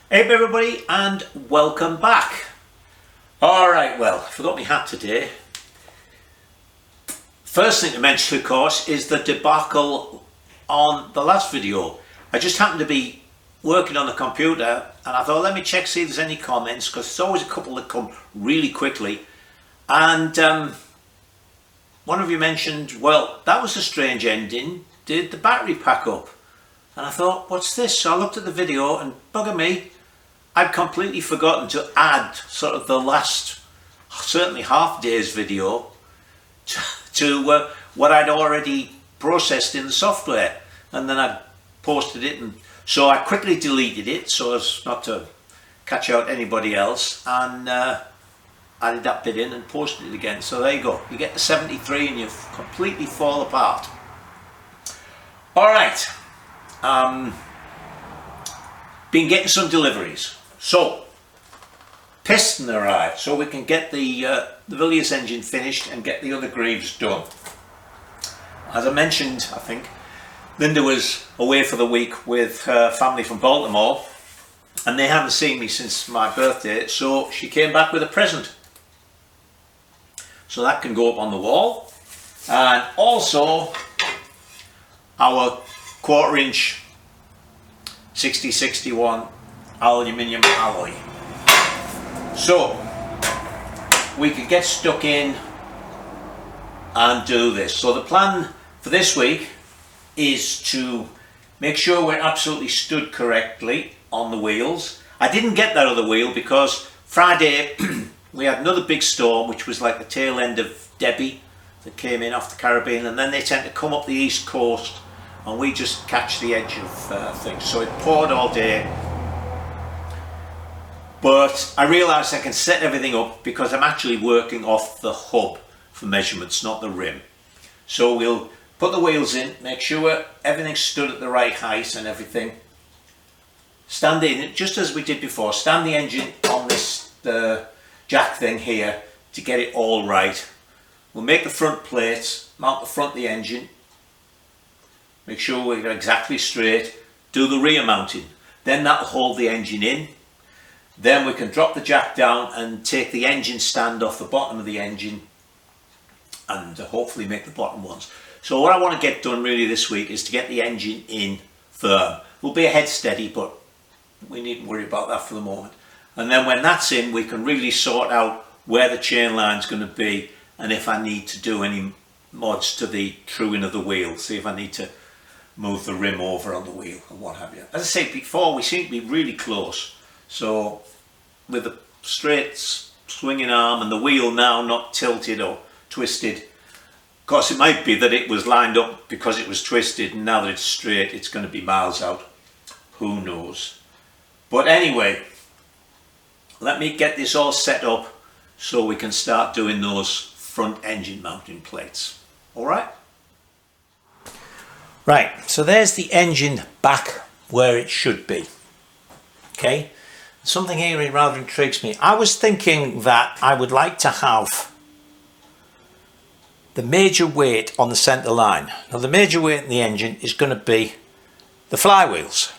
Hey everybody, and welcome back. Alright, well, I forgot my hat today. First thing to mention, of course, is the debacle on the last video. I just happened to be working on the computer and I thought, let me check, see if there's any comments, because there's always a couple that come really quickly. And one of you mentioned, well, that was a strange ending. Did the battery pack up? And I thought, what's this? So I looked at the video and bugger me, I'd completely forgotten to add sort of the last, certainly half day's video to what I'd already processed in the software. And then I posted it, and so I quickly deleted it so as not to catch out anybody else, and added that bit in and posted it again. So there you go, you get to 73 and you completely fall apart. Alright, been getting some deliveries. So, piston arrived, so we can get the Villiers engine finished and get the other greaves done. As I mentioned, I think, Linda was away for the week with her family from Baltimore, and they haven't seen me since my birthday, so she came back with a present. So that can go up on the wall. And also, our 1/4 inch 6061 aluminium alloy. So we can get stuck in and do this. So the plan for this week is to make sure we're absolutely stood correctly on the wheels. I didn't get that other wheel because Friday we had another big storm, which was like the tail end of Debbie that came in off the Caribbean, and then they tend to come up the east coast and we just catch the edge of things. So it poured all day. But I realised I can set everything up because I'm actually working off the hub for measurements, not the rim. So we'll put the wheels in, make sure everything's stood at the right height and everything. Stand in, just as we did before, stand the engine on this jack thing here to get it all right. We'll make the front plates, mount the front of the engine, make sure we're exactly straight, do the rear mounting. Then that'll hold the engine in. Then we can drop the jack down and take the engine stand off the bottom of the engine and hopefully make the bottom ones. So what I want to get done really this week is to get the engine in firm. We'll be a head steady, but we needn't worry about that for the moment. And then when that's in, we can really sort out where the chain line's going to be and if I need to do any mods to the truing of the wheel. See if I need to move the rim over on the wheel and what have you. As I said before, we seem to be really close. So with the straight swinging arm and the wheel now not tilted or twisted, of course it might be that it was lined up because it was twisted, and now that it's straight it's going to be miles out. Who knows? But anyway, let me get this all set up so we can start doing those front engine mounting plates. Alright? Right, so there's the engine back where it should be. Okay? Something here rather intrigues me. I was thinking that I would like to have the major weight on the centre line. Now the major weight in the engine is going to be the flywheels.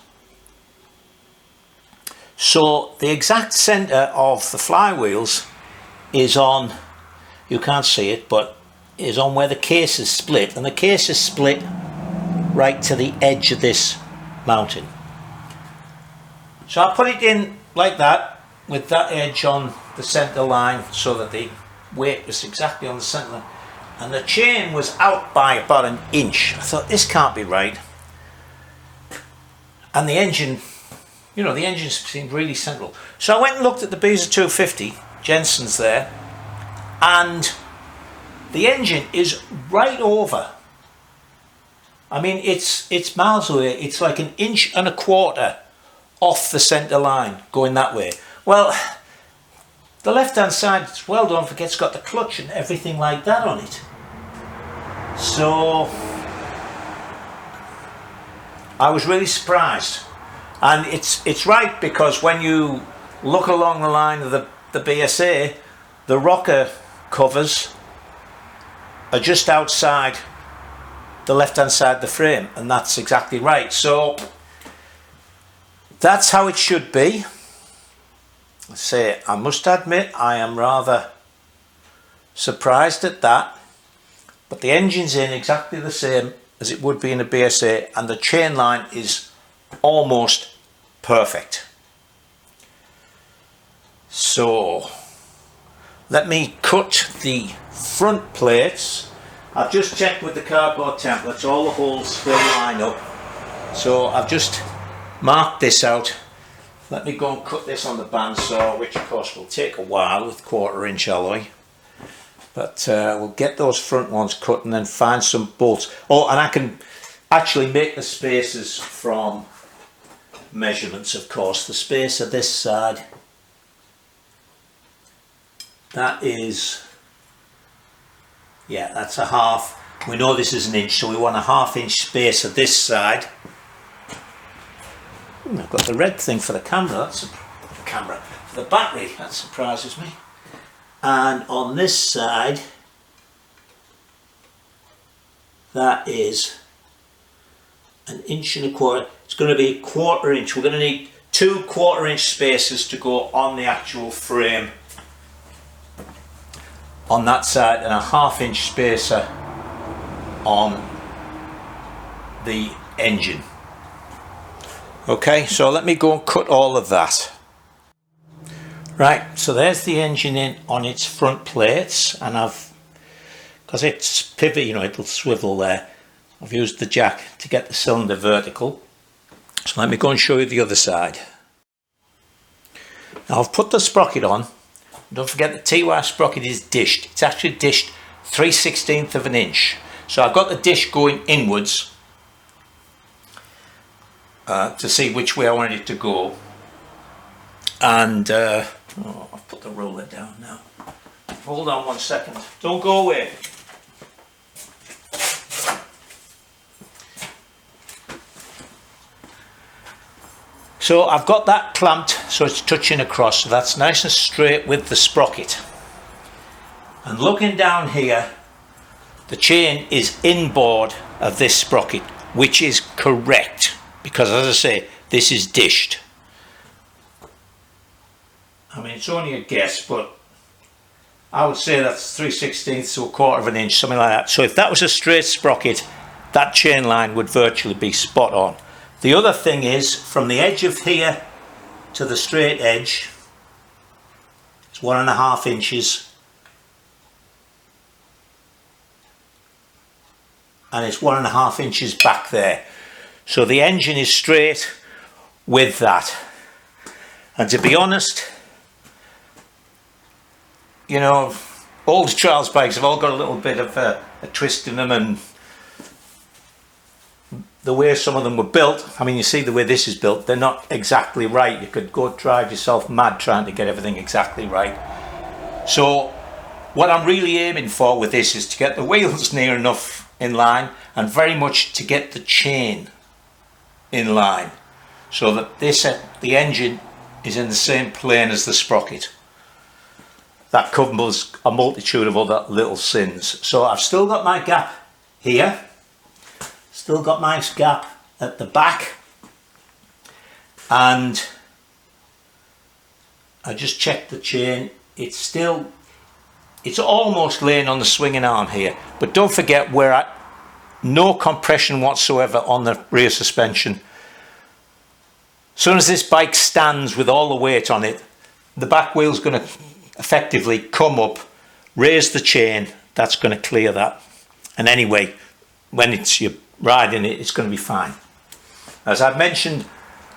So the exact centre of the flywheels is on, you can't see it, but is on where the case is split, and the case is split right to the edge of this mounting. So I put it in like that, with that edge on the centre line so that the weight was exactly on the centre line. And the chain was out by about 1 inch. I thought, this can't be right. And the engine, you know, the engine seemed really central. So I went and looked at the GreeBSA 250, Jensen's there, and the engine is right over. I mean, it's miles away. It's like 1.25 inches off the centre line going that way. Well, the left hand side, well, don't forget, it's got the clutch and everything like that on it. So I was really surprised, and it's right, because when you look along the line of the BSA, the rocker covers are just outside the left hand side of the frame, and that's exactly right. So that's how it should be. say, I must admit I am rather surprised at that, but the engine's in exactly the same as it would be in a BSA, and the chain line is almost perfect. So let me cut the front plates. I've just checked with the cardboard templates, all the holes still line up, so I've just marked this out. Let me go and cut this on the bandsaw, which of course will take a while with 1/4 inch alloy. But we'll get those front ones cut and then find some bolts. Oh, and I can actually make the spacers from measurements, of course. The spacer this side, that is, yeah, that's a half. We know this is an inch, so we want a 1/2 inch spacer this side. I've got the red thing for the camera. That's the camera. For the battery, that surprises me. And on this side, that is 1 1/4 inches. It's going to be 1/4 inch. We're going to need 2 1/4 inch spacers to go on the actual frame on that side, and a 1/2 inch spacer on the engine. Okay, so let me go and cut all of that. Right, so there's the engine in on its front plates, and because it's pivot, you know, it'll swivel there, I've used the jack to get the cylinder vertical. So let me go and show you the other side. Now I've put the sprocket on. Don't forget the T-wire sprocket is dished. It's actually dished 3/16 of an inch. So I've got the dish going inwards to see which way I want it to go. And oh, I've put the roller down now. Hold on 1 second. Don't go away. So I've got that clamped so it's touching across, so that's nice and straight with the sprocket. And looking down here, the chain is inboard of this sprocket, which is correct, because as I say, this is dished. I mean, it's only a guess, but I would say that's 3/16 to 1/4 inch, something like that. So if that was a straight sprocket, that chain line would virtually be spot on. The other thing is, from the edge of here to the straight edge, it's 1.5 inches, and it's 1.5 inches back there. So the engine is straight with that. And to be honest, you know, all the trials bikes have all got a little bit of a twist in them, and the way some of them were built, I mean, you see the way this is built, they're not exactly right. You could go drive yourself mad trying to get everything exactly right. So what I'm really aiming for with this is to get the wheels near enough in line, and very much to get the chain in line, so that the engine is in the same plane as the sprocket. That covers a multitude of other little sins. So I've still got my gap here, still got my gap at the back, and I just checked the chain. It's almost laying on the swinging arm here, but don't forget we're at no compression whatsoever on the rear suspension. As soon as this bike stands with all the weight on it, the back wheel's going to effectively come up, raise the chain. That's going to clear that. And anyway, when you're riding it, it's going to be fine. As I've mentioned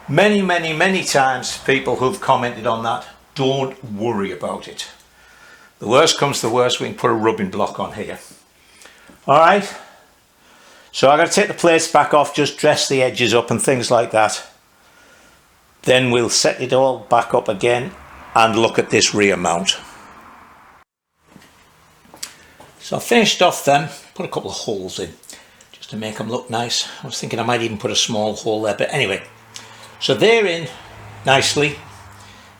many times, people who've commented on that, don't worry about it. The worst comes to the worst, we can put a rubbing block on here. Alright, so I'm going to take the plates back off, just dress the edges up and things like that. Then we'll set it all back up again and look at this rear mount. So I finished off them, put a couple of holes in just to make them look nice. I was thinking I might even put a small hole there, but anyway. So they're in nicely.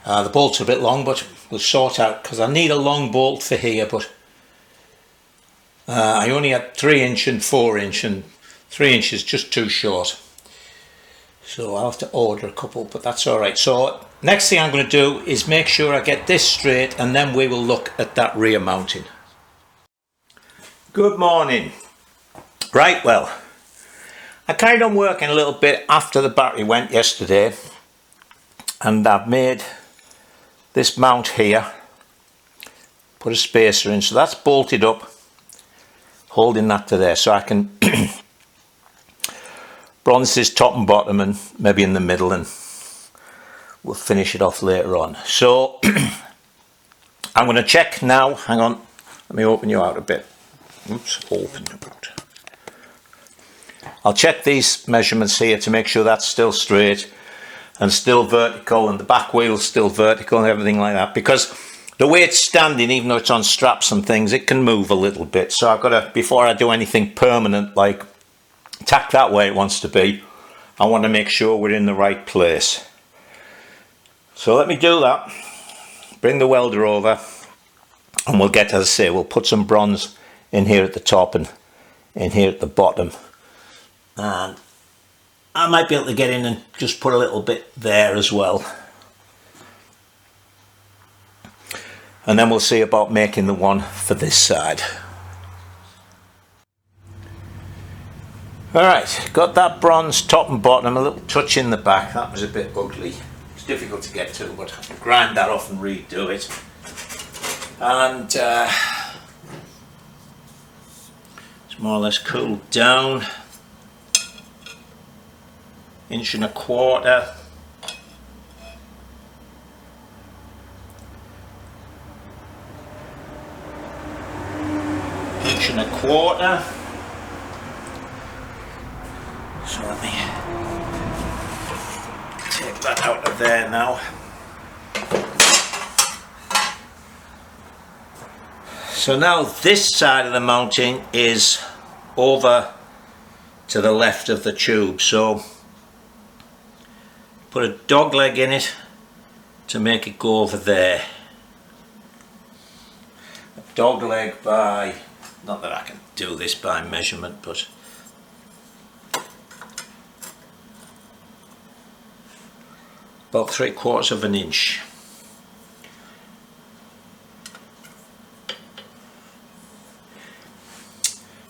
The bolts are a bit long, but we'll sort out, because I need a long bolt for here, but I only had 3 inch and 4 inch, and 3 inches just too short. So I'll have to order a couple, but that's alright. So next thing I'm going to do is make sure I get this straight, and then we will look at that rear mounting. Good morning. Right, well, I carried on working a little bit after the battery went yesterday, and I've made this mount here, put a spacer in, so that's bolted up, holding that to there, so I can bronze this top and bottom and maybe in the middle, and we'll finish it off later on. So I'm going to check now. Hang on, let me open you out a bit. Oops, open you out. I'll check these measurements here to make sure that's still straight and still vertical, and the back wheel's still vertical and everything like that, because the way it's standing, even though it's on straps and things, it can move a little bit. So I've got to, before I do anything permanent like tack that way it wants to be, I want to make sure we're in the right place. So let me do that, bring the welder over, and we'll get, as I say, we'll put some bronze in here at the top and in here at the bottom, and I might be able to get in and just put a little bit there as well, and then we'll see about making the one for this side. Alright, got that bronze top and bottom, a little touch in the back. That was a bit ugly, it's difficult to get to, but I can grind that off and redo it. And it's more or less cooled down. 1.25 inches. Inch and a quarter. So let me take that out of there now. So now this side of the mounting is over to the left of the tube, so put a dog leg in it to make it go over there. A dog leg by, not that I can do this by measurement, but about 3/4 inch.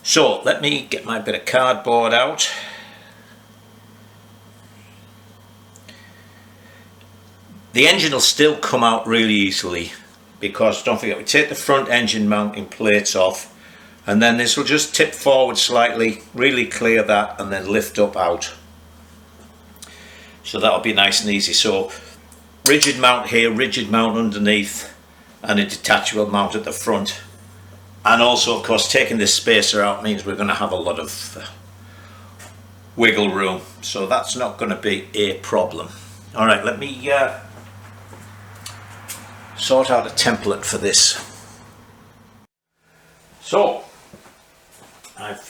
So let me get my bit of cardboard out. The engine will still come out really easily, because don't forget, we take the front engine mounting plates off, and then this will just tip forward slightly, really clear that, and then lift up out. So that'll be nice and easy. So rigid mount here, rigid mount underneath, and a detachable mount at the front. And also, of course, taking this spacer out means we're going to have a lot of wiggle room, so that's not going to be a problem. Alright, let me sort out a template for this. So I've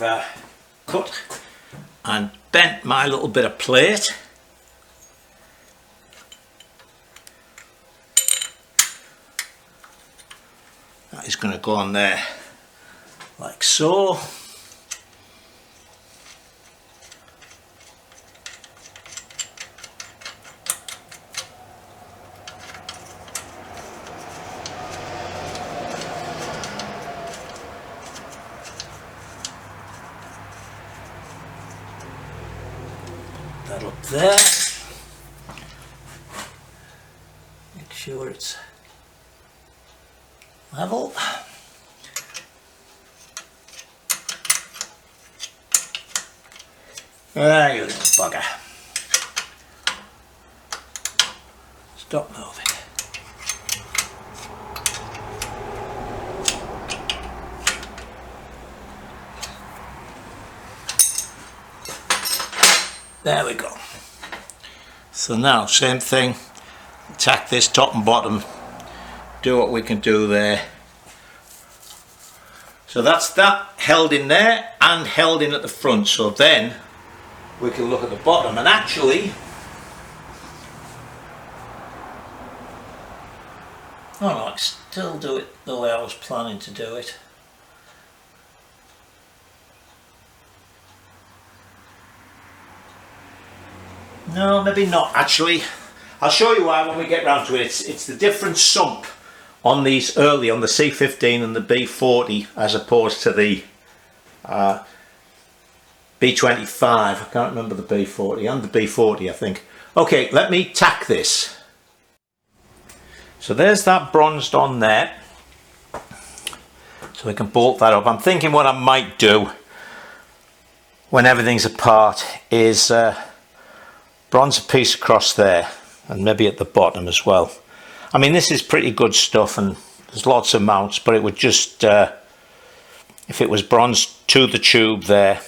cut and bent my little bit of plate. That is going to go on there like so. That up there. Make sure it's level. Ah, you little bugger. Stop moving. There we go. So now, same thing, tack this top and bottom, do what we can do there. So that's that held in there and held in at the front, so then we can look at the bottom, and actually, oh no, I can still do it the way I was planning to do it. No, maybe not actually. I'll show you why when we get round to it. It's the different sump on these early, on the C15 and the B40, as opposed to the B25. I can't remember the B40, and the B40 I think. Okay, let me tack this. So there's that bronzed on there. So we can bolt that up. I'm thinking what I might do when everything's apart is bronze a piece across there, and maybe at the bottom as well. I mean, this is pretty good stuff and there's lots of mounts, but it would just, if it was bronzed to the tube there,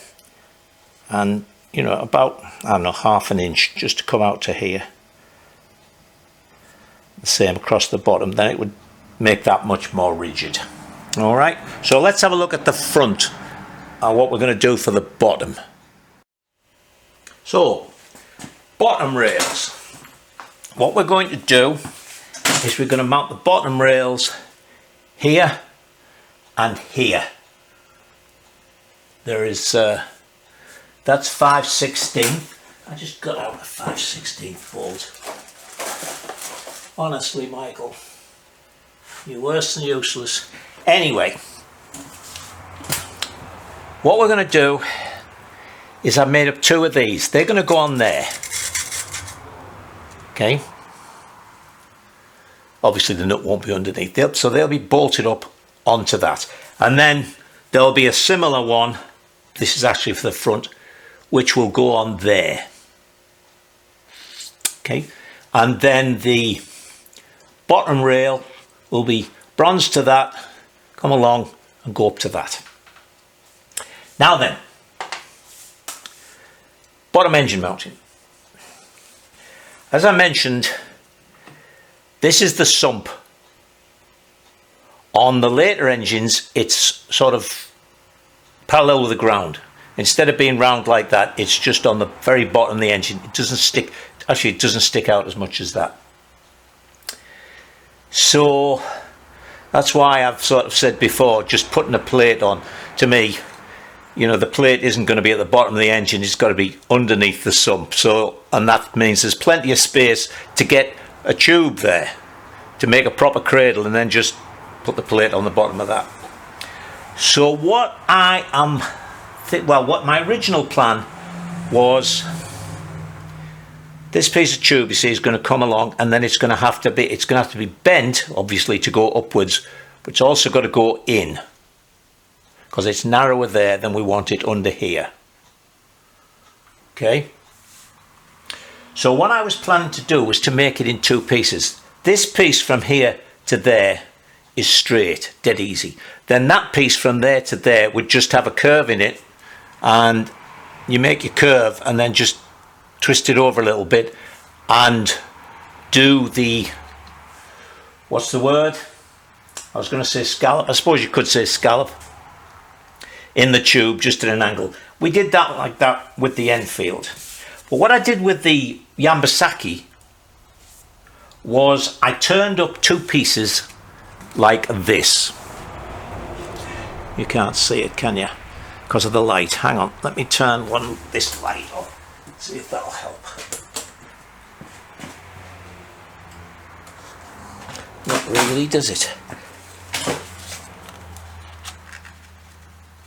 and you know, about, I don't know, ½ an inch just to come out to here, the same across the bottom, then it would make that much more rigid. All right, so let's have a look at the front and what we're going to do for the bottom. So, bottom rails. What we're going to do is we're going to mount the bottom rails here and here. There is, that's 5/16. I just got out a 5/16 bolt. Honestly, Michael, you're worse than useless. Anyway, what we're going to do is I've made up 2 of these. They're going to go on there. Okay. Obviously the nut won't be underneath, so they'll be bolted up onto that. And then there'll be a similar one, this is actually for the front, which will go on there. Okay. And then the bottom rail will be bronzed to that, come along and go up to that. Now then, bottom engine mounting. As I mentioned, this is the sump. On the later engines, it's sort of parallel with the ground. Instead of being round like that, it's just on the very bottom of the engine. It doesn't stick, actually it doesn't stick out as much as that. So that's why I've sort of said before, just putting a plate on, to me, you know, the plate isn't going to be at the bottom of the engine, it's got to be underneath the sump. So, and that means there's plenty of space to get a tube there to make a proper cradle, and then just put the plate on the bottom of that. So what I am, what my original plan was, this piece of tube, you see, is going to come along, and then it's going to have to be bent, obviously, to go upwards, but it's also got to go in, because it's narrower there than we want it under here. Okay. So what I was planning to do was to make it in 2 pieces. This piece from here to there is straight, dead easy. Then that piece from there to there would just have a curve in it, and you make your curve and then just twist it over a little bit and do the, what's the word? I was going to say scallop. I suppose you could say scallop in the tube, just at an angle. We did that like that with the Enfield. But what I did with the Yambasaki was I turned up 2 pieces like this. You can't see it, can you? Because of the light. Hang on, let me turn this light on. See if that'll help. Not really, does it?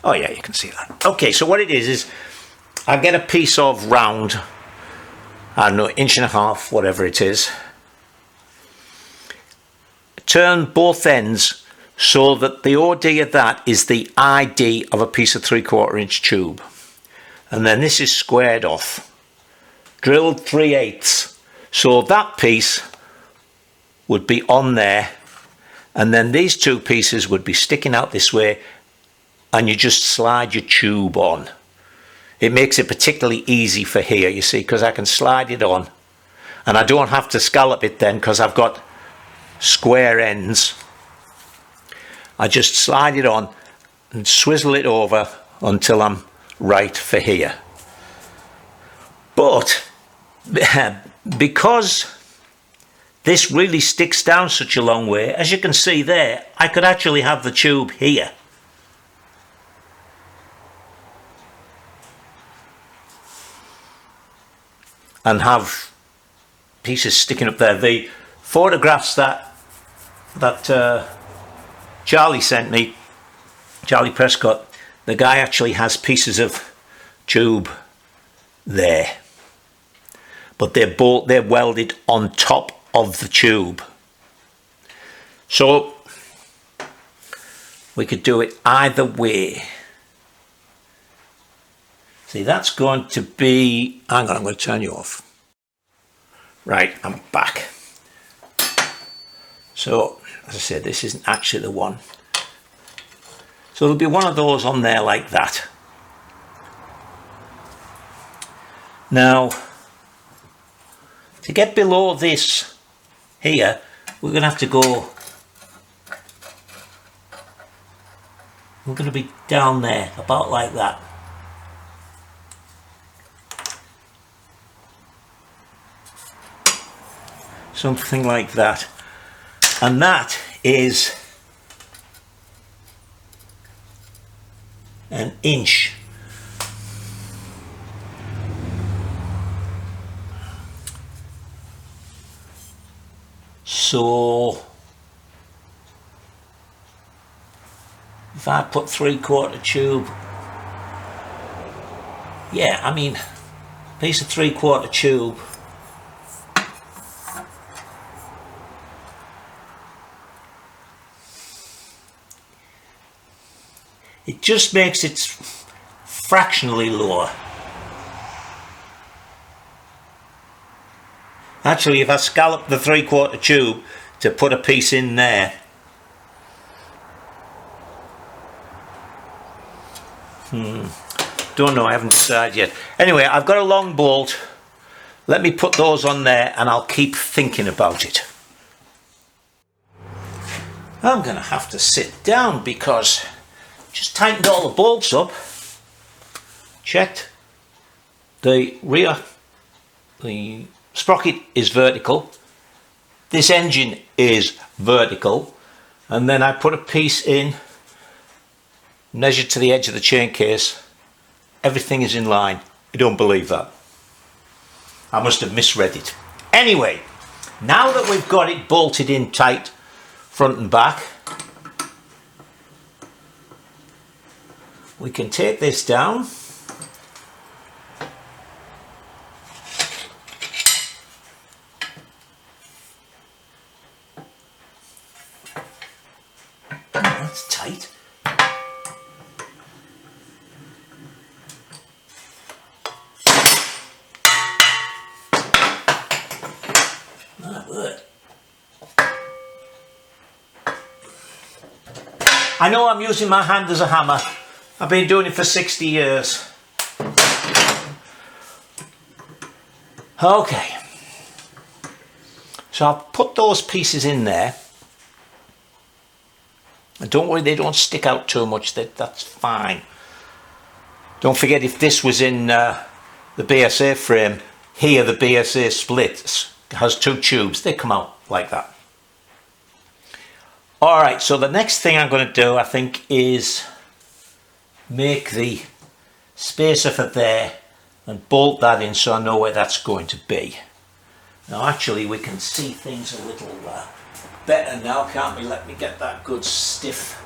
Oh yeah, you can see that. Okay, so what it is I get a piece of round, I don't know, 1.5 inches, whatever it is. Turn both ends so that the OD of that is the ID of a piece of 3/4 inch tube. And then this is squared off. Drilled 3/8. So that piece would be on there. And then these 2 pieces would be sticking out this way, and you just slide your tube on. It makes it particularly easy for here, you see, because I can slide it on, and I don't have to scallop it then because I've got square ends. I just slide it on and swizzle it over until I'm right for here. But because this really sticks down such a long way, as you can see there, I could actually have the tube here. And have pieces sticking up there. The photographs that Charlie sent me, Charlie Prescott, the guy actually has pieces of tube there, but they're welded on top of the tube. So we could do it either way. See, that's going to be, hang on, I'm going to turn you off. Right, I'm back. So, as I said, this isn't actually the one. So there'll be one of those on there like that. Now, to get below this here, we're going to have to go, we're going to be down there, about like that. Something like that. And that is an inch. So if I put 3/4 tube, yeah, I mean, piece of 3/4 tube, it just makes it fractionally lower. Actually, if I scallop the 3/4 tube to put a piece in there, don't know, I haven't decided yet. Anyway, I've got a long bolt. Let me put those on there and I'll keep thinking about it. I'm going to have to sit down because I just tightened all the bolts up. Checked. The rear, the sprocket is vertical. This engine is vertical. And then I put a piece in, measured to the edge of the chain case. Everything is in line. I don't believe that. I must have misread it. Anyway, now that we've got it bolted in tight, front and back, we can take this down. Oh, that's tight. That worked. I know I'm using my hand as a hammer. I've been doing it for 60 years. Okay. So I'll put those pieces in there. And don't worry, they don't stick out too much. That's fine. Don't forget, if this was in the BSA frame, here the BSA splits, has two tubes. They come out like that. Alright, so the next thing I'm going to do, I think, is make the spacer for there and bolt that in so I know where that's going to be. Now actually we can see things a little better now, can't we? Let me get that good stiff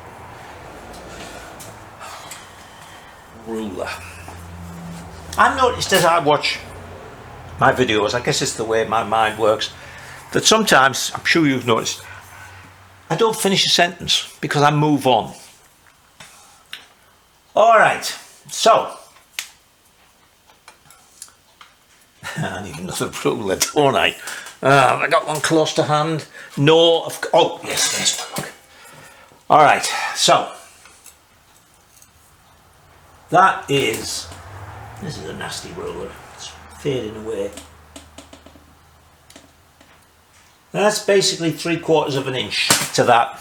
ruler. I've noticed as I watch my videos, I guess it's the way my mind works, that sometimes, I'm sure you've noticed, I don't finish a sentence because I move on. Alright, so I need another ruler, don't I? Have I got one close to hand? No, oh yes, there's one. Alright, so this is a nasty ruler, it's fading away. That's basically 3/4 of an inch to that,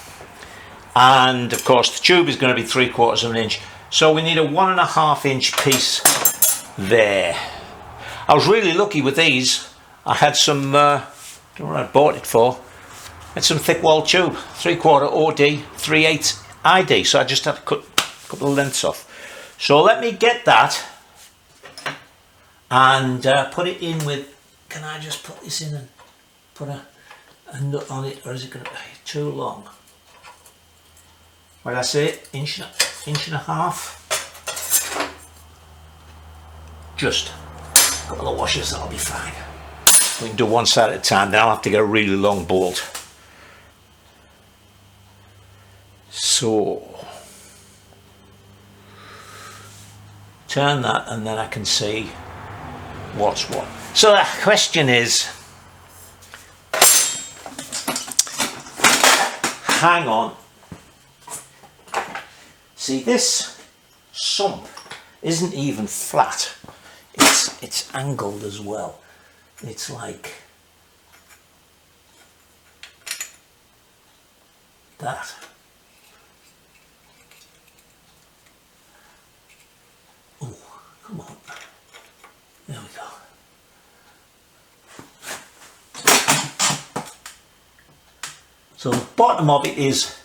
and of course the tube is going to be 3/4 of an inch, so we need a 1.5 inch piece there. I was really lucky with these. I had some, I don't know what I bought it for, I had some thick wall tube, 3/4 OD, 3/8 ID, so I just had to cut a couple of lengths off. So let me get that and put it in with, can I just put this in and put a nut on it, or is it going to be too long? What did I say? Inch and a half? Just a couple of washers, that'll be fine. We can do one side at a time, then I'll have to get a really long bolt. So, turn that and then I can see what's what. So the question is, hang on. See, this sump isn't even flat. It's angled as well. It's like that. Oh, come on. There we go. So the bottom of it is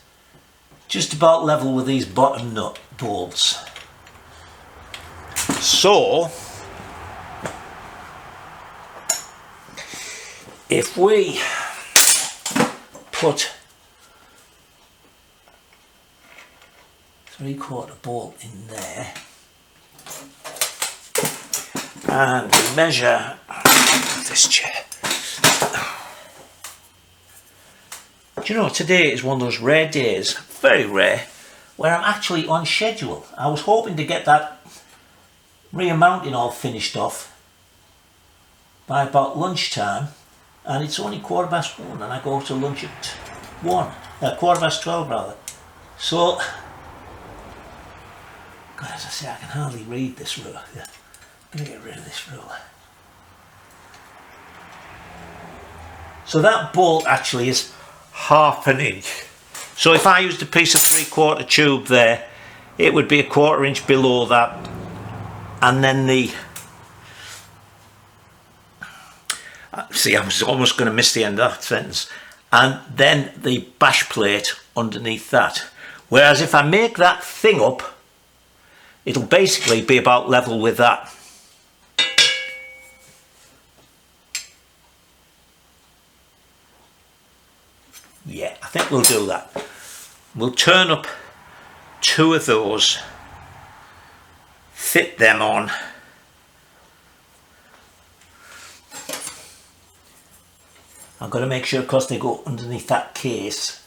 just about level with these bottom nut bolts. So if we put 3/4 bolt in there and we measure this chair. Do you know, today is one of those rare days, very rare, where I'm actually on schedule. I was hoping to get that rear mounting all finished off by about lunchtime, and it's only 1:15 and I go to lunch at 12 rather. So, God, as I say, I can hardly read this ruler. Yeah. I'm going to get rid of this ruler. So that bolt actually is 1/2 inch. So if I used a piece of 3/4 tube there, it would be 1/4 inch below that, and then the see, I was almost going to miss the end of that sentence, and then the bash plate underneath that. Whereas if I make that thing up, it'll basically be about level with that. Yeah, I think we'll do that. We'll turn up 2 of those, fit them on. I've got to make sure, because they go underneath that case.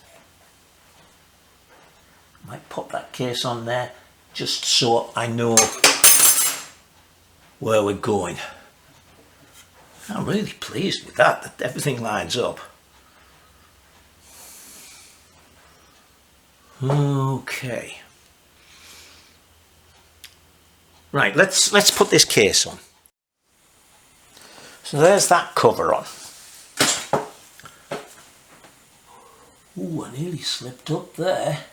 Might pop that case on there just so I know where we're going. I'm really pleased with that everything lines up. Okay. Right, let's put this case on. So there's that cover on. Ooh, I nearly slipped up there.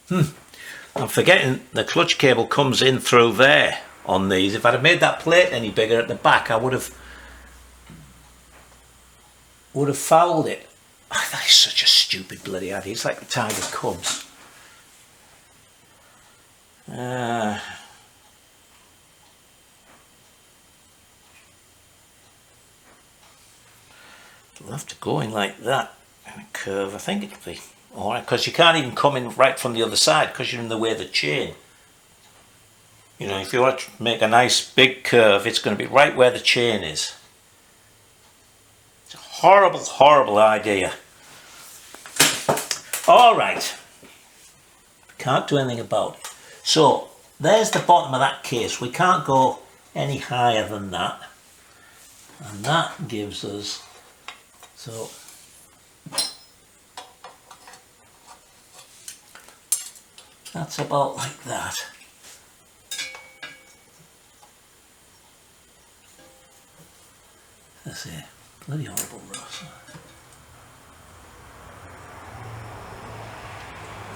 I'm forgetting the clutch cable comes in through there on these. If I'd have made that plate any bigger at the back, I would have fouled it. Oh, that is such a stupid bloody idea. It's like the Tiger Cubs. It'll have to go in like that in a curve. I think it'll be alright, because you can't even come in right from the other side because you're in the way of the chain. You know, if you want to make a nice big curve, it's going to be right where the chain is. It's a horrible, horrible idea. Alright. Can't do anything about it. So, there's the bottom of that case. We can't go any higher than that. And that gives us, so, that's about like that. That's it. Bloody horrible, Ross.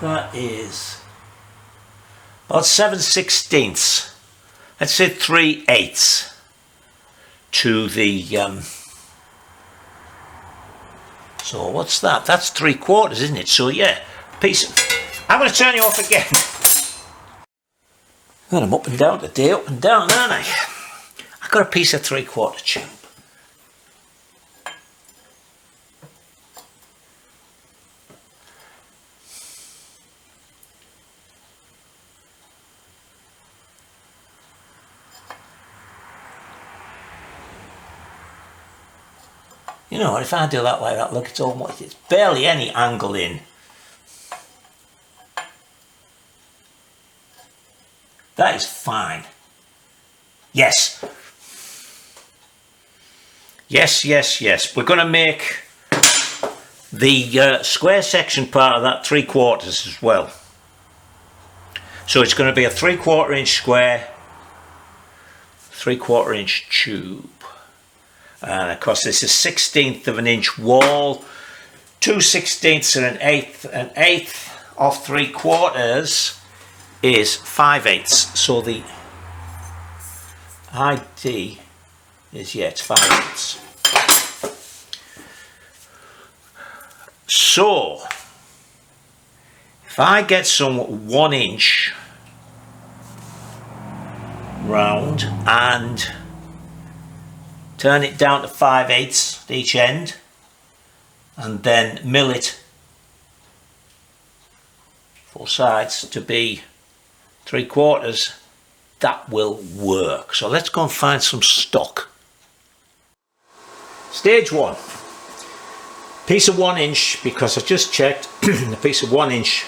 That is about 7/16. Let's say 3/8 to the so what's that? That's 3/4, isn't it? So yeah, piece of, I'm going to turn you off again. God, I'm up and down today, up and down, aren't I? I I've got a piece of 3/4 tube. You know, if I do that like that, look, it's barely any angle in. That is fine. Yes. Yes, yes, yes. We're going to make the square section part of that 3/4 as well. So it's going to be a 3/4 inch square, 3/4 inch tube. And of course this is 1/16 of an inch wall, 2/16 and an eighth of 3/4 is 5/8. So the ID is, yeah, it's 5/8. So if I get some 1 inch round and turn it down to 5/8 at each end and then mill it 4 sides to be 3/4, that will work. So let's go and find some stock. Stage 1. Piece of 1 inch, because I just checked, the piece of 1 inch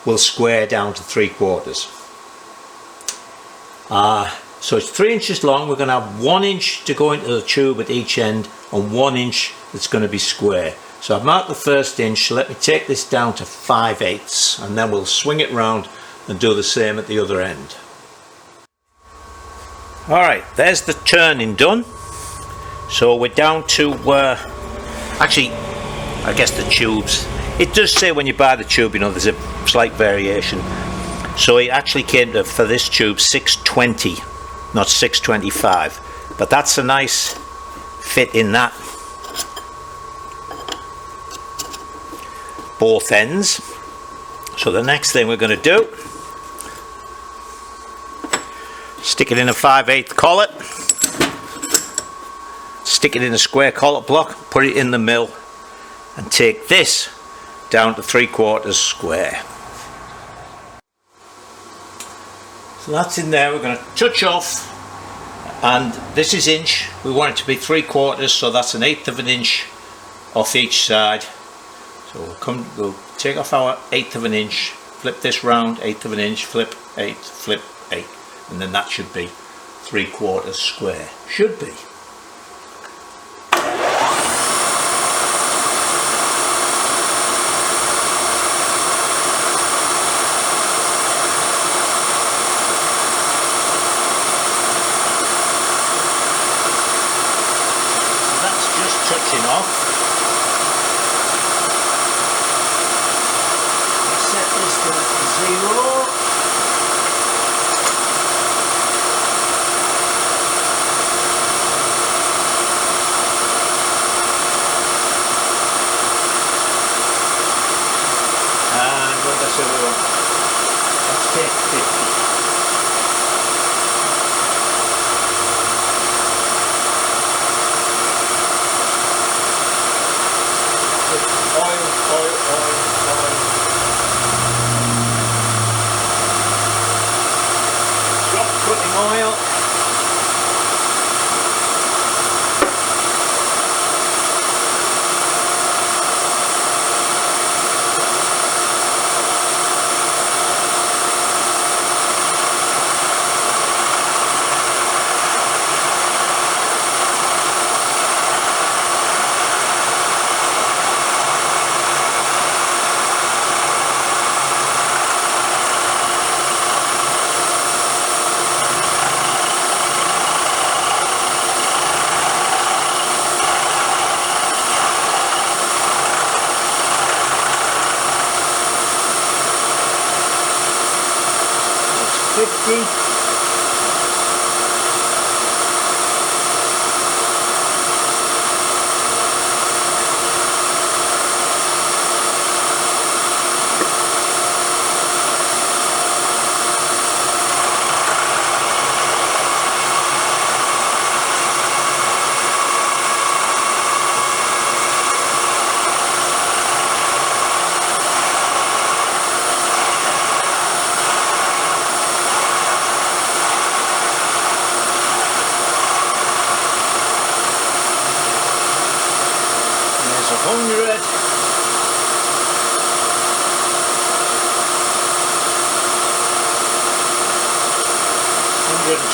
will square down to 3/4. So it's 3 inches long. We're going to have 1 inch to go into the tube at each end and 1 inch that's going to be square. So I've marked the first inch, so let me take this down to 5/8 and then we'll swing it round and do the same at the other end. Alright, there's the turning done. So we're down to, actually, I guess the tubes. It does say when you buy the tube, you know, there's a slight variation. So it actually came to, for this tube, 620, not 625. But that's a nice fit in that. Both ends. So the next thing we're going to do, stick it in a 5/8 collet, stick it in a square collet block, put it in the mill and take this down to 3/4 square. So that's in there. We're going to touch off, and this is inch, we want it to be 3/4, so that's 1/8 of an inch off each side. So we'll take off our 1/8 of an inch, flip this round, 1/8 of an inch, flip 8, flip 8, and then that should be 3/4 square. Should be. So that's just touching off. Set this to 0. And what does it want? Let's take 50. Oil. Putting oil.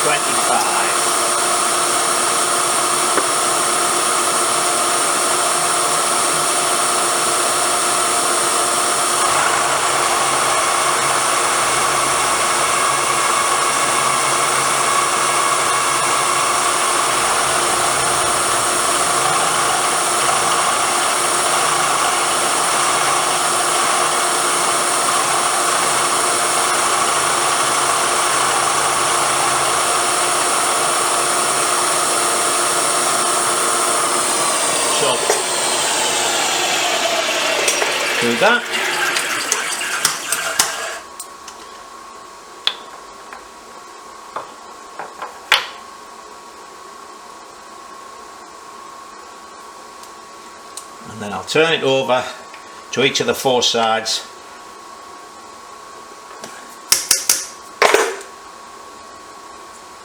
25. Do that. And then I'll turn it over to each of the four sides.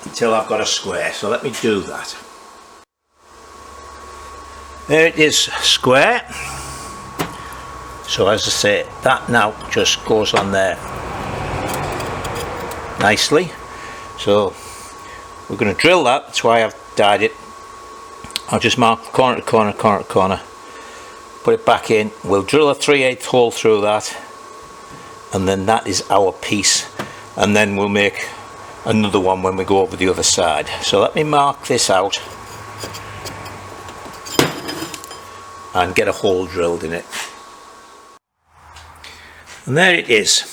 Until I've got a square. So let me do that. There it is, square. So as I say, that now just goes on there nicely. So we're going to drill that, that's why I've dyed it. I'll just mark corner to corner, corner to corner, put it back in. We'll drill a 3/8 hole through that, and then that is our piece. And then we'll make another one when we go over the other side. So let me mark this out and get a hole drilled in it. And there it is.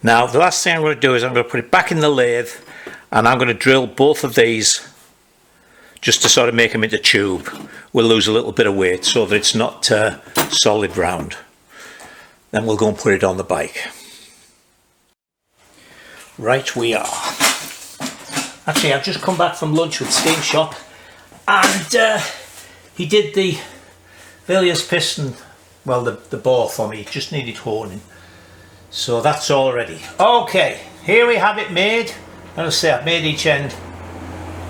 Now the last thing I'm going to do is I'm going to put it back in the lathe, and I'm going to drill both of these just to sort of make them into tube. We'll lose a little bit of weight so that it's not solid round. Then we'll go and put it on the bike. Right, we are. Actually, I've just come back from lunch with Steam Shop, and he did the Villiers piston, well, the bore for me. It just needed honing, so that's all ready. Okay, here we have it made. As I say, I've made each end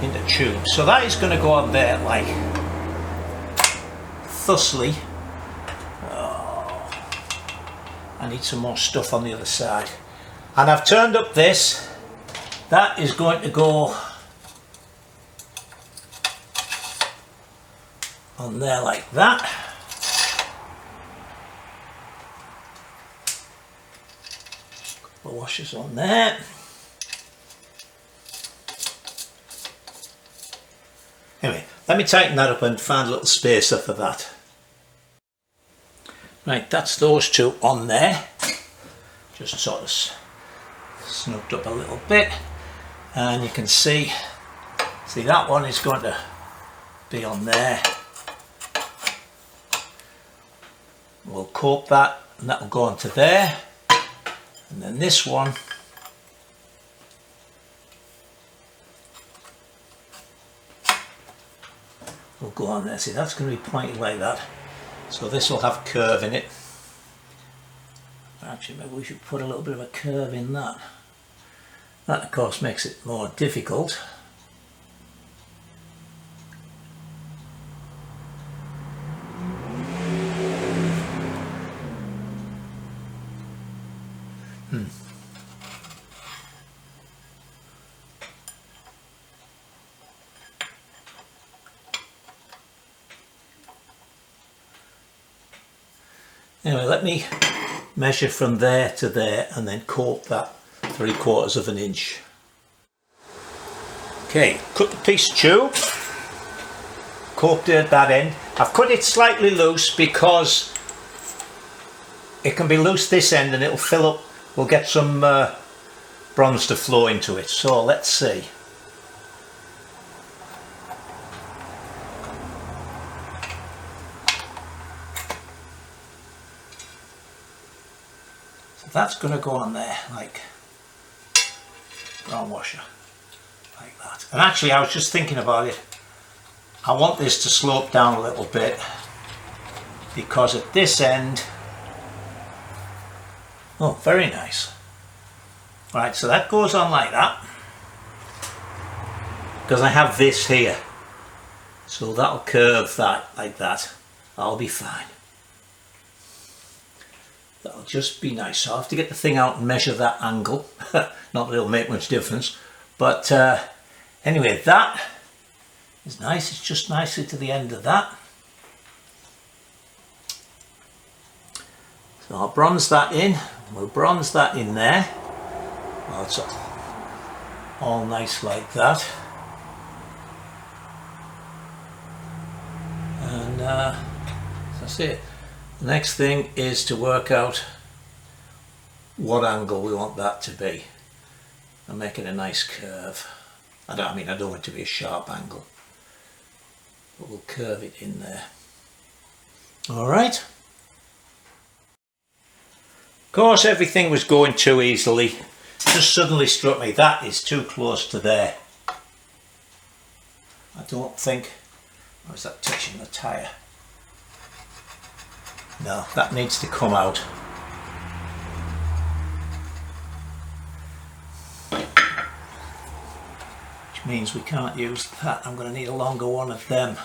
into tube, so that is going to go on there like thusly. Oh, I need some more stuff on the other side, and I've turned up this. That is going to go on there like that. Couple of washers on there. Anyway, let me tighten that up and find a little spacer for that. Right, that's those two on there. Just sort of snugged up a little bit, and you can see that one is going to be on there. We'll coat that, and that will go onto there, and then this one will go on there. See, that's going to be pointed like that, so this will have curve in it. Actually, maybe we should put a little bit of a curve in that. That of course makes it more difficult. Anyway, let me measure from there to there and then coat that 3/4 of an inch. Okay, cut the piece of tube, coated at that end. I've cut it slightly loose because it can be loose this end and it'll fill up. We'll get some bronze to flow into it. So let's see. That's going to go on there like brown washer, like that. And actually, I was just thinking about it. I want this to slope down a little bit because at this end, oh, very nice. Right, so that goes on like that because I have this here, so that'll curve that like that. That'll be fine. That'll just be nice. So I'll have to get the thing out and measure that angle. Not that it'll make much difference. But anyway, that is nice. It's just nicely to the end of that. So I'll bronze that in. We'll bronze that in there. Well, it's all nice like that. And that's it. The next thing is to work out what angle we want that to be and make it a nice curve. I don't want it to be a sharp angle, but we'll curve it in there. All right. Of course, everything was going too easily. Just suddenly struck me that is too close to there. I don't think. Or is that touching the tyre? No, that needs to come out. Which means we can't use that. I'm going to need a longer one of them.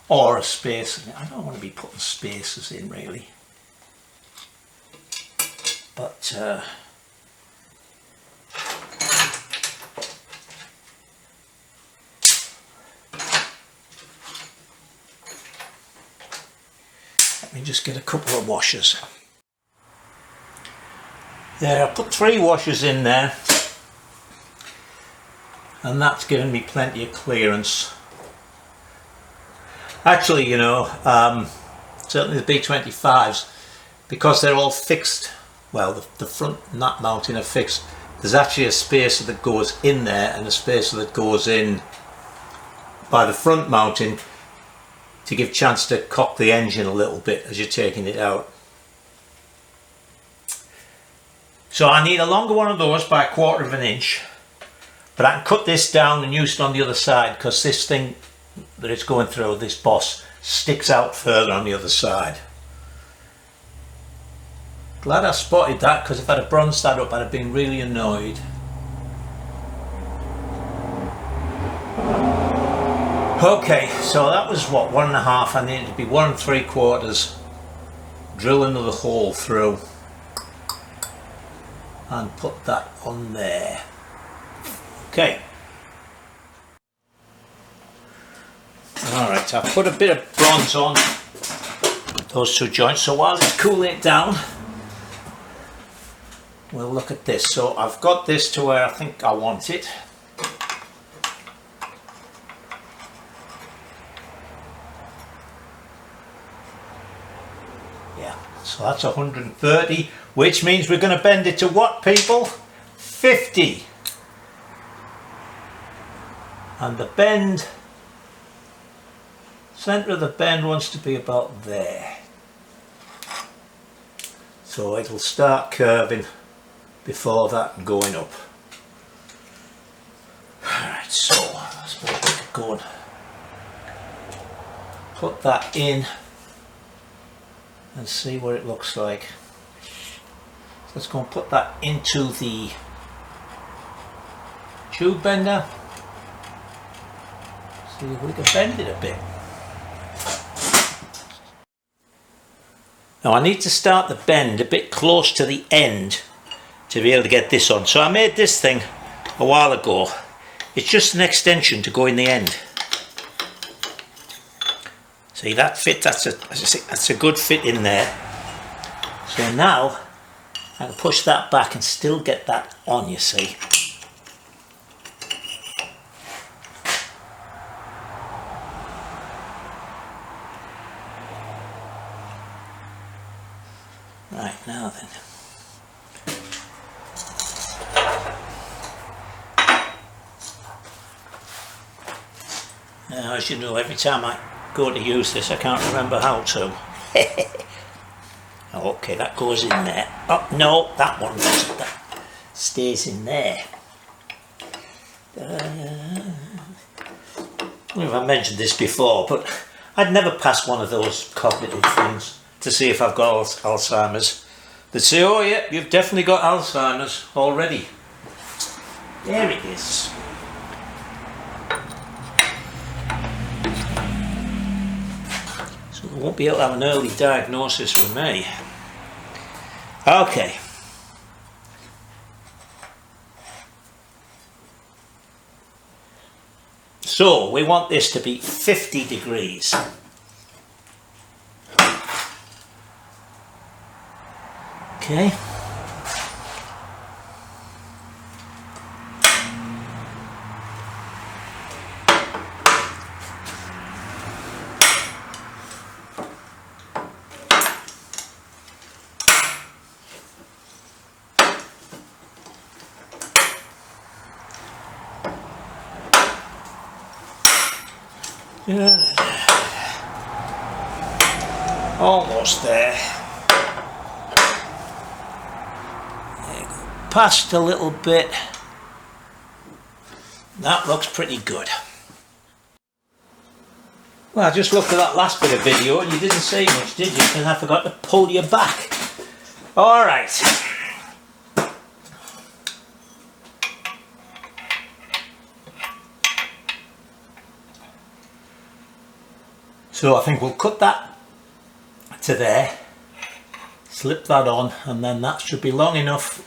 Or a spacer. I don't want to be putting spacers in really. But let me just get a couple of washers. There, I put 3 washers in there, and that's given me plenty of clearance. Actually, you know, certainly the B25s, because they're all fixed, well, the front nut mounting are fixed, there's actually a spacer that goes in there and a spacer that goes in by the front mounting to give chance to cock the engine a little bit as you're taking it out. So I need a longer one of those by 1/4 of an inch, but I can cut this down and use it on the other side because this thing that it's going through, this boss, sticks out further on the other side. Glad I spotted that, because if I'd have bronzed that up I'd have been really annoyed. Okay, so that was what, 1.5. I needed to be 1 3/4. Drill another hole through and put that on there. Okay. Alright, I've put a bit of bronze on those 2 joints, so while it's cooling it down we'll look at this. So I've got this to where I think I want it. Yeah, so that's 130, which means we're going to bend it to what, people? 50. And the bend, centre of the bend wants to be about there. So it'll start curving before that going up. Alright, so I suppose we could go and put that in and see what it looks like. So let's go and put that into the tube bender. See if we can bend it a bit. Now I need to start the bend a bit close to the end to be able to get this on. So I made this thing a while ago. It's just an extension to go in the end. See that fit? That's a good fit in there. So now I can push that back and still get that on, you see. Right, now then. Now, as you know, every time I go to use this, I can't remember how to. Okay, that goes in there. Oh, no, that one doesn't. That stays in there. I don't know if I mentioned this before, but I'd never pass one of those cognitive things to see if I've got Alzheimer's. They'd say, oh yeah, you've definitely got Alzheimer's already. There it is. So they won't be able to have an early diagnosis with me. Okay. So we want this to be 50 degrees. Okay. Almost there. Past a little bit. That looks pretty good. Well, I just looked at that last bit of video and you didn't say much, did you? Because I forgot to pull you back. Alright. So I think we'll cut that to there, slip that on, and then that should be long enough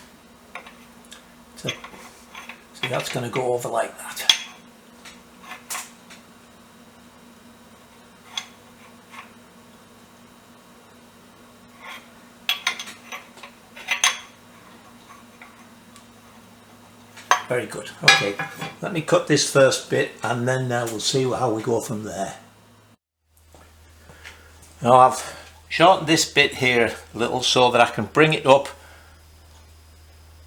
to, so that's going to go over like that. Very good. Okay, let me cut this first bit and then we'll see how we go from there. Now I've shortened this bit here a little so that I can bring it up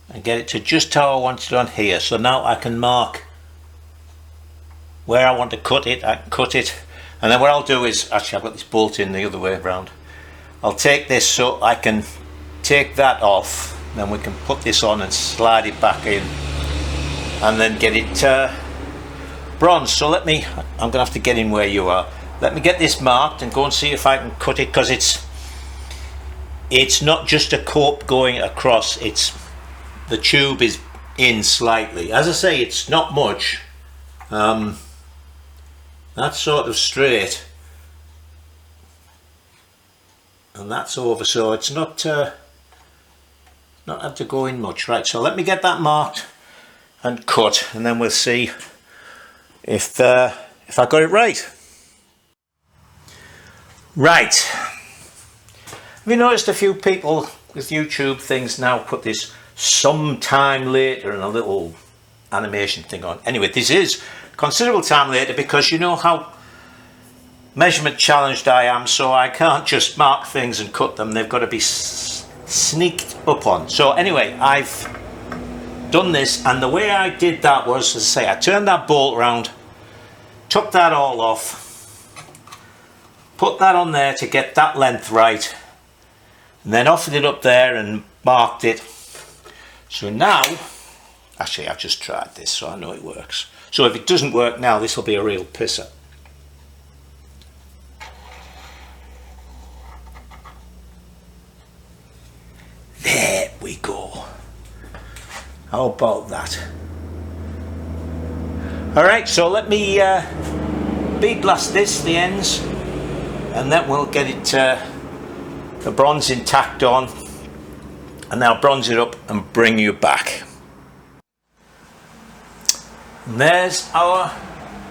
and get it to just how I want it on here. So now I can mark where I want to cut it. I can cut it, and then what I'll do is, actually I've got this bolt in the other way around. I'll take this so I can take that off, then we can put this on and slide it back in and then get it bronzed. So let me, I'm gonna have to get in where you are. Let me get this marked and go and see if I can cut it, because it's not just a cope going across, it's the tube is in slightly. As I say, it's not much. That's sort of straight and that's over, so it's not have to go in much. Right, so let me get that marked and cut, and then we'll see if I got it right. Right, have you noticed a few people with YouTube things now put this sometime later and a little animation thing on? Anyway, this is considerable time later because you know how measurement challenged I am, so I can't just mark things and cut them. They've got to be sneaked up on. So anyway, I've done this, and the way I did that was, as I say, I turned that bolt round, took that all off, put that on there to get that length right, and then offered it up there and marked it. So now, actually I've just tried this so I know it works. So if it doesn't work now, this will be a real pisser. There we go. How about that? Alright, so let me bead blast this, the ends, and then we'll get it the bronzing tacked on, and now bronze it up and bring you back. And there's our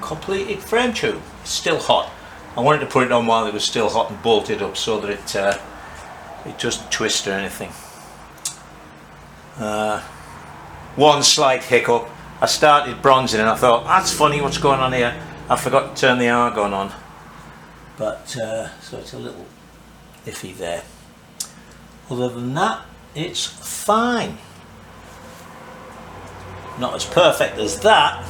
completed frame tube. It's still hot. I wanted to put it on while it was still hot and bolt it up so that it doesn't twist or anything. One slight hiccup. I started bronzing and I thought, that's funny, what's going on here? I forgot to turn the argon on. But so it's a little iffy there. Other than that, it's fine. Not as perfect as that.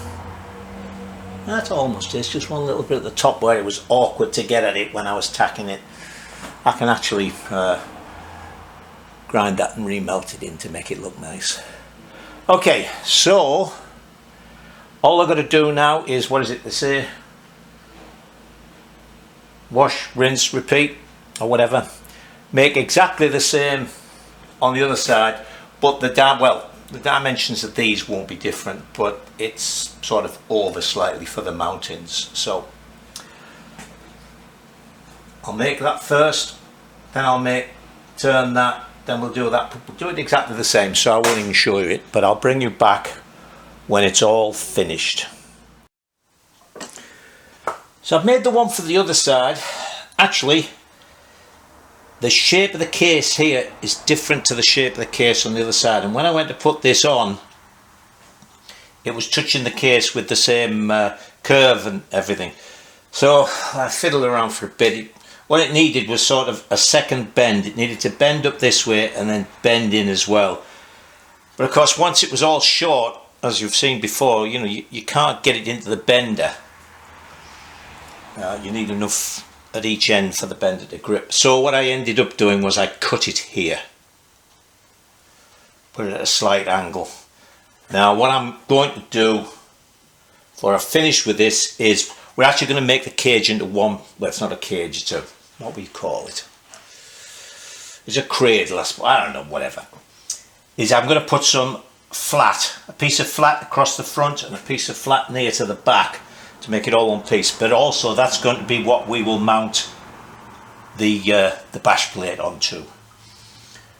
That's almost it. It's just one little bit at the top where it was awkward to get at it when I was tacking it. I can actually grind that and remelt it in to make it look nice. Okay, so all I've got to do now is, what is it they say? Wash, rinse, repeat, or whatever. Make exactly the same on the other side, but the dimensions of these won't be different, but it's sort of over slightly for the mountings. So I'll make that first, then I'll turn that then we'll do that. We'll do it exactly the same, so I won't even show you it, but I'll bring you back when it's all finished. So I've made the one for the other side. Actually, the shape of the case here is different to the shape of the case on the other side, and when I went to put this on, it was touching the case with the same curve and everything. So I fiddled around for a bit. What it needed was sort of a second bend. It needed to bend up this way and then bend in as well. But of course, once it was all short, as you've seen before, you know, you can't get it into the bender. You need enough at each end for the bender to grip. So what I ended up doing was I cut it here. Put it at a slight angle. Now what I'm going to do before I finish with this is we're actually going to make the cage into one, well, it's not a cage, it's a, what we call it. It's a cradle, I don't know, whatever. Is I'm going to put some flat, a piece of flat across the front and a piece of flat near to the back to make it all one piece. But also that's going to be what we will mount the bash plate onto.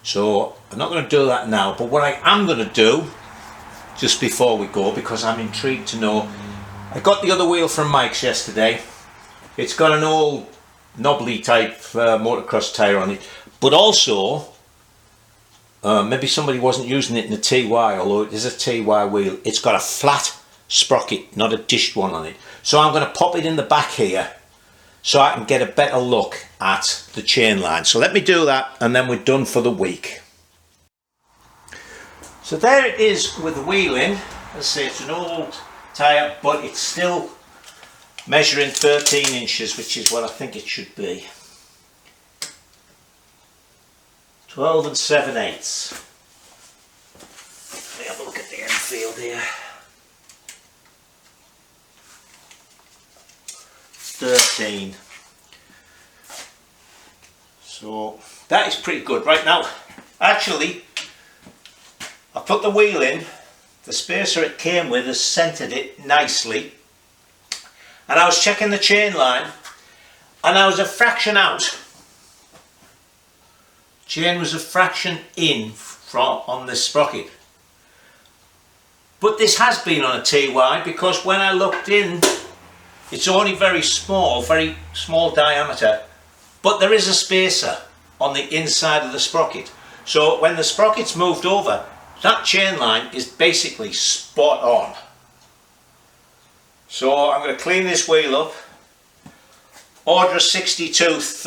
So I'm not going to do that now, but what I am going to do just before we go, because I'm intrigued to know, I got the other wheel from Mike's yesterday. It's got an old knobbly type motocross tyre on it, but also maybe somebody wasn't using it in the TY, although it is a TY wheel. It's got a flat sprocket, not a dished one on it. So I'm going to pop it in the back here so I can get a better look at the chain line. So let me do that and then we're done for the week. So there it is with the wheel in. As I say, it's an old tyre, but it's still measuring 13 inches, which is what I think it should be. 12 and 7/8. Let me have a look at the Enfield here. 13. So that is pretty good. Right now, actually, I put the wheel in, the spacer it came with has centered it nicely, and I was checking the chain line and I was a fraction out. Chain was a fraction in from on this sprocket. But this has been on a TY, because when I looked in, it's only very small diameter, but there is a spacer on the inside of the sprocket. So when the sprocket's moved over, that chain line is basically spot on. So I'm going to clean this wheel up, order a 60 tooth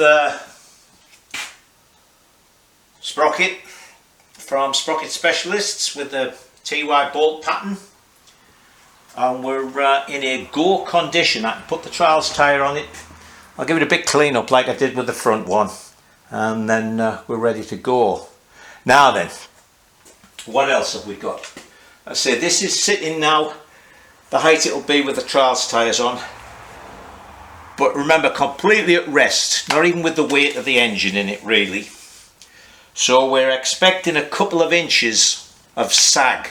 sprocket from Sprocket Specialists with the TY bolt pattern, and we're in a go condition. I can put the trials tyre on it. I'll give it a bit clean up like I did with the front one, and then we're ready to go. Now then, what else have we got? I say this is sitting now the height it'll be with the trials tyres on, but remember, completely at rest, not even with the weight of the engine in it really. So we're expecting a couple of inches of sag.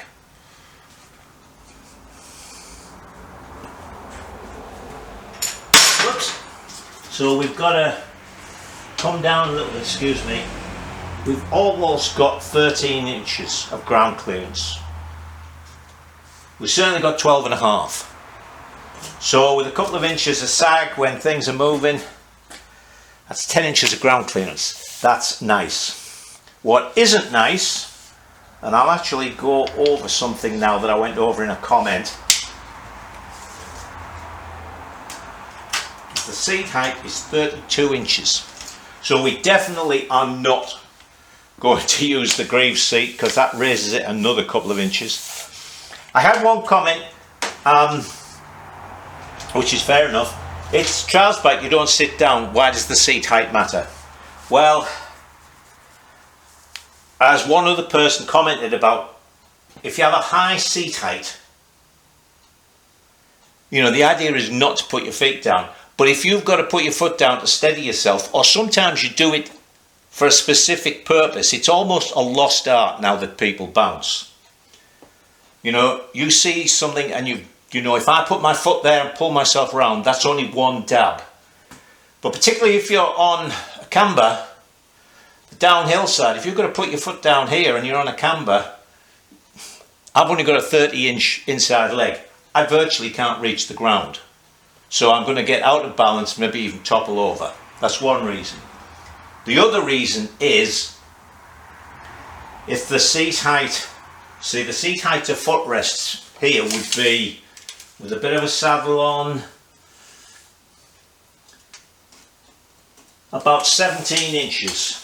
Whoops. So we've got to come down a little bit, excuse me. We've almost got 13 inches of ground clearance. We've certainly got 12 and a half. So with a couple of inches of sag when things are moving, that's 10 inches of ground clearance. That's nice. What isn't nice, and I'll actually go over something now that I went over in a comment. The seat height is 32 inches. So we definitely are not going to use the Greaves seat, because that raises it another couple of inches. I had one comment, which is fair enough. It's trials bike, you don't sit down, why does the seat height matter? Well, as one other person commented about, if you have a high seat height, you know, the idea is not to put your feet down. But if you've got to put your foot down to steady yourself, or sometimes you do it for a specific purpose, it's almost a lost art now that people bounce. You know, you see something and you know, if I put my foot there and pull myself around, that's only one dab. But particularly if you're on a camber, the downhill side, if you're going to put your foot down here and you're on a camber, I've only got a 30-inch inside leg. I virtually can't reach the ground. So I'm going to get out of balance, maybe even topple over. That's one reason. The other reason is if the seat height, see the seat height of footrests here would be, with a bit of a saddle on, about 17 inches.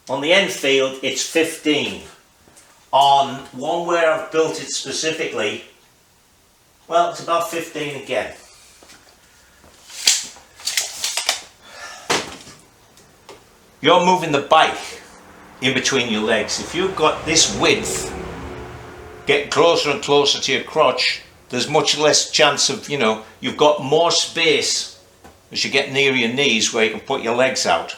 On the Enfield it's 15. On one where I've built it specifically, well, it's about 15 again. You're moving the bike in between your legs. If you've got this width, getting closer and closer to your crotch, there's much less chance of, you know, you've got more space as you get near your knees where you can put your legs out.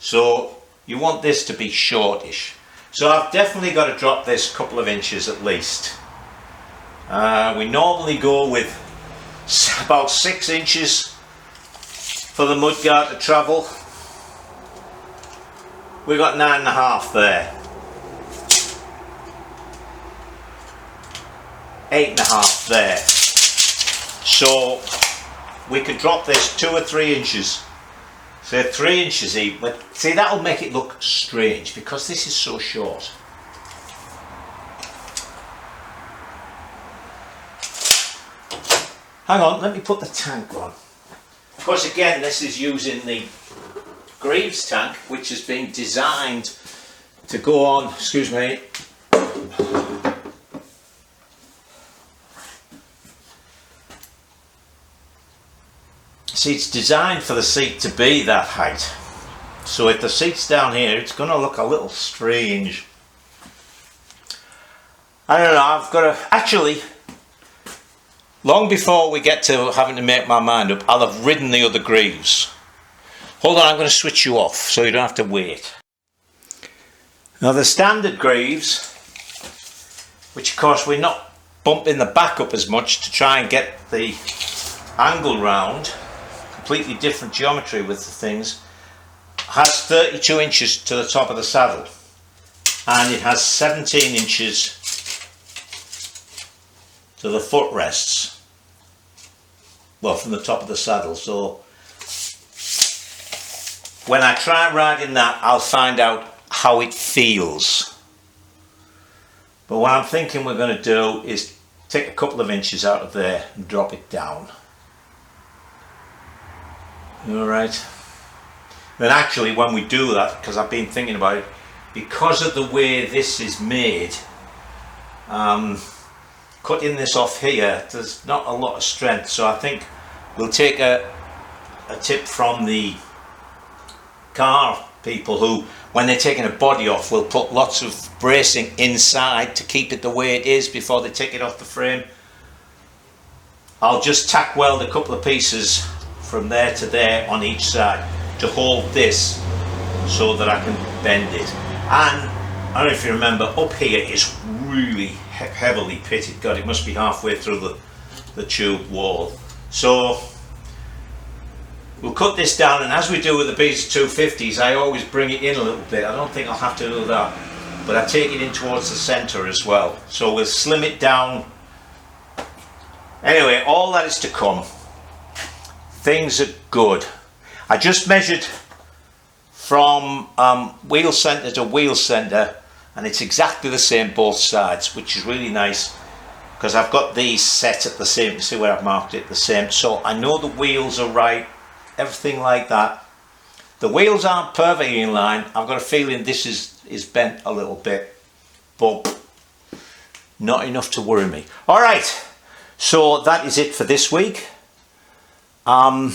So you want this to be shortish. So I've definitely got to drop this a couple of inches at least. We normally go with about 6 inches for the mudguard to travel. We've got 9.5 there. 8.5 there. So we could drop this 2 or 3 inches. Say 3 inches even. But see, that'll make it look strange because this is so short. Hang on, let me put the tank on. Of course, again, this is using the GreeBSA tank, which has been designed to go on, excuse me, see, it's designed for the seat to be that height. So if the seat's down here, it's going to look a little strange. I don't know, I've got to, actually, long before we get to having to make my mind up, I'll have ridden the other GreeBSA. Hold on, I'm going to switch you off so you don't have to wait. Now the standard GreeBSA, which of course we're not bumping the back up as much to try and get the angle round, completely different geometry with the things, has 32 inches to the top of the saddle and it has 17 inches to the footrests, well, from the top of the saddle. So when I try riding that, I'll find out how it feels. But what I'm thinking we're going to do is take a couple of inches out of there and drop it down. Alright. Then actually when we do that, because I've been thinking about it, because of the way this is made, cutting this off here, there's not a lot of strength. So I think we'll take a tip from the car people who, when they're taking a body off, will put lots of bracing inside to keep it the way it is before they take it off the frame. I'll just tack weld a couple of pieces from there to there on each side to hold this so that I can bend it. And I don't know if you remember, up here is really heavily pitted. God, it must be halfway through the tube wall. So we'll cut this down, and as we do with the BSA 250s, I always bring it in a little bit. I don't think I'll have to do that, but I take it in towards the center as well. So we'll slim it down. Anyway, all that is to come. Things are good. I just measured from wheel center to wheel center, and it's exactly the same both sides, which is really nice because I've got these set at the same, see where I've marked it, the same, so I know the wheels are right, everything like that. The wheels aren't perfectly in line. I've got a feeling this is bent a little bit, but not enough to worry me. All right, so that is it for this week. I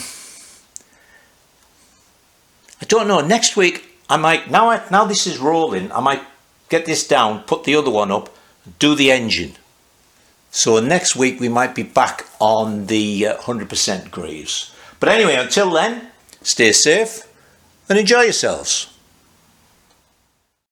don't know, next week I might, now this is rolling, I might get this down, put the other one up, do the engine. So next week we might be back on the 100% GreeBSA. But anyway, until then, stay safe and enjoy yourselves.